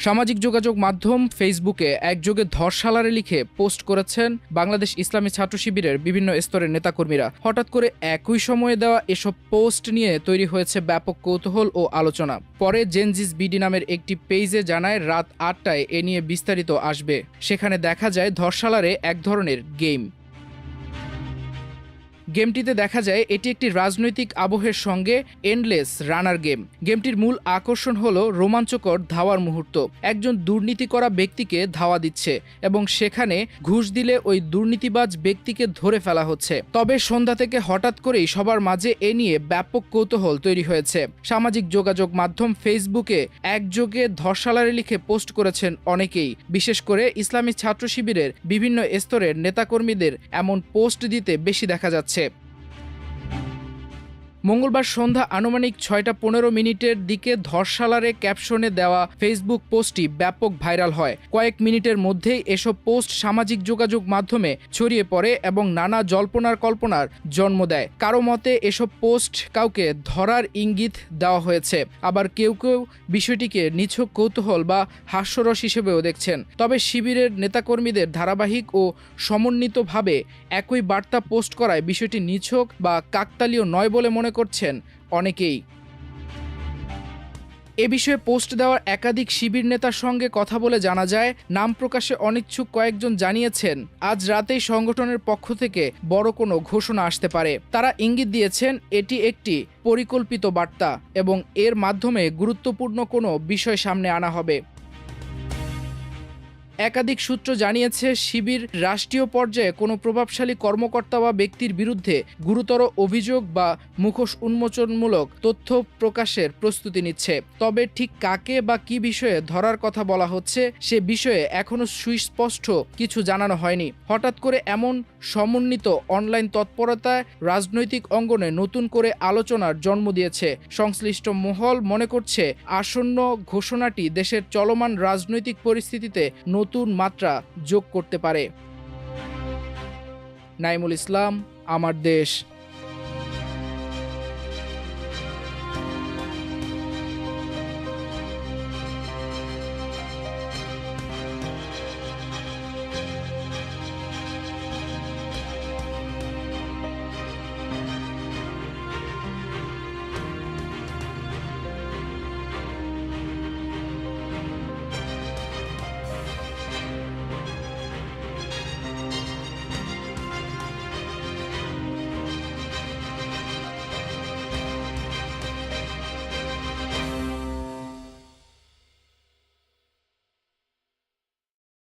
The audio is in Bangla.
সামাজিক যোগাযোগ মাধ্যম ফেসবুকে একযোগে ধর্ষালারে লিখে পোস্ট করেছেন বাংলাদেশ ইসলামী ছাত্র শিবিরের বিভিন্ন স্তরের নেতাকর্মীরা। হঠাৎ করে একই সময়ে দেওয়া এসব পোস্ট নিয়ে তৈরি হয়েছে ব্যাপক কৌতূহল ও আলোচনা। পরে জেনজিস বিডি নামের একটি পেজে জানায় রাত ৮টায় এ নিয়ে বিস্তারিত আসবে। সেখানে দেখা যায় ধর্ষালারে এক ধরনের গেমটিতে দেখা যায় এটি একটি রাজনৈতিক আবহের সঙ্গে এন্ডলেস রানার গেম। গেমটির মূল আকর্ষণ হলো রোমাঞ্চকর ধাওয়ার মুহূর্ত। একজন দুর্নীতি করা ব্যক্তিকে ধাওয়া দিচ্ছে এবং সেখানে ঘুষ দিলে ওই দুর্নীতিবাজ ব্যক্তিকে ধরে ফেলা হচ্ছে। তবে সন্ধ্যা থেকে হঠাৎ করেই সবার মাঝে এ নিয়ে ব্যাপক কৌতূহল তৈরি হয়েছে। সামাজিক যোগাযোগ মাধ্যম ফেসবুকে একযোগে ধর্ষালারে লিখে পোস্ট করেছেন অনেকেই। বিশেষ করে ইসলামী ছাত্র শিবিরের বিভিন্ন স্তরের নেতাকর্মীদের এমন পোস্ট দিতে বেশি দেখা যাচ্ছে। মঙ্গলবার সন্ধ্যা আনুমানিক ৬টা ১৫ দিকে ধর্ষালারে ক্যাপশনে দেওয়া ফেসবুক পোস্টটি ব্যাপক ভাইরাল হয়। কয়েক মিনিটের মধ্যেই এসব পোস্ট সামাজিক যোগাযোগ মাধ্যমে ছড়িয়ে পড়ে এবং নানা জল্পনার কল্পনার জন্ম দেয়। কারো মতে এসব পোস্ট কাউকে ধরার ইঙ্গিত দেওয়া হয়েছে, আবার কেউ কেউ বিষয়টিকে নিছক কৌতূহল বা হাস্যরস হিসেবেও দেখছেন। তবে শিবিরের নেতাকর্মীদের ধারাবাহিক ও সমন্বিতভাবে একই বার্তা পোস্ট করায় বিষয়টি নিছক বা কাকতালীয় নয় বলে মনে করছেন অনেকেই। এ বিষয়ে পোস্ট দেওয়ার একাধিক শিবির নেতার সঙ্গে কথা বলে জানা যায়, নাম প্রকাশে অনিচ্ছুক কয়েকজন জানিয়েছেন আজ রাতেই সংগঠনের পক্ষ থেকে বড় কোনো ঘোষণা আসতে পারে। তারা ইঙ্গিত দিয়েছেন এটি একটি পরিকল্পিত বার্তা এবং এর মাধ্যমে গুরুত্বপূর্ণ কোনো বিষয় সামনে আনা হবে। একাধিক সূত্র জানিয়েছে, শিবির রাষ্ট্রীয় পর্যায়ে কোনো প্রভাবশালী কর্মকর্তা বা ব্যক্তির বিরুদ্ধে গুরুতর অভিযোগ বা মুখোশ উন্মোচনমূলক তথ্য প্রকাশের প্রস্তুতি নিচ্ছে। তবে ঠিক কাকে বা কী বিষয়ে ধরার কথা বলা হচ্ছে সে বিষয়ে এখনও সুস্পষ্ট কিছু জানানো হয়নি। হঠাৎ করে এমন সমন্বিত অনলাইন তৎপরতায় রাজনৈতিক অঙ্গনে নতুন করে আলোচনার জন্ম দিয়েছে। সংশ্লিষ্ট মহল মনে করছে আসন্ন ঘোষণাটি দেশের চলমান রাজনৈতিক পরিস্থিতিতে নতুন মাত্রা যোগ করতে পারে। নাইমুল ইসলাম, আমার দেশ।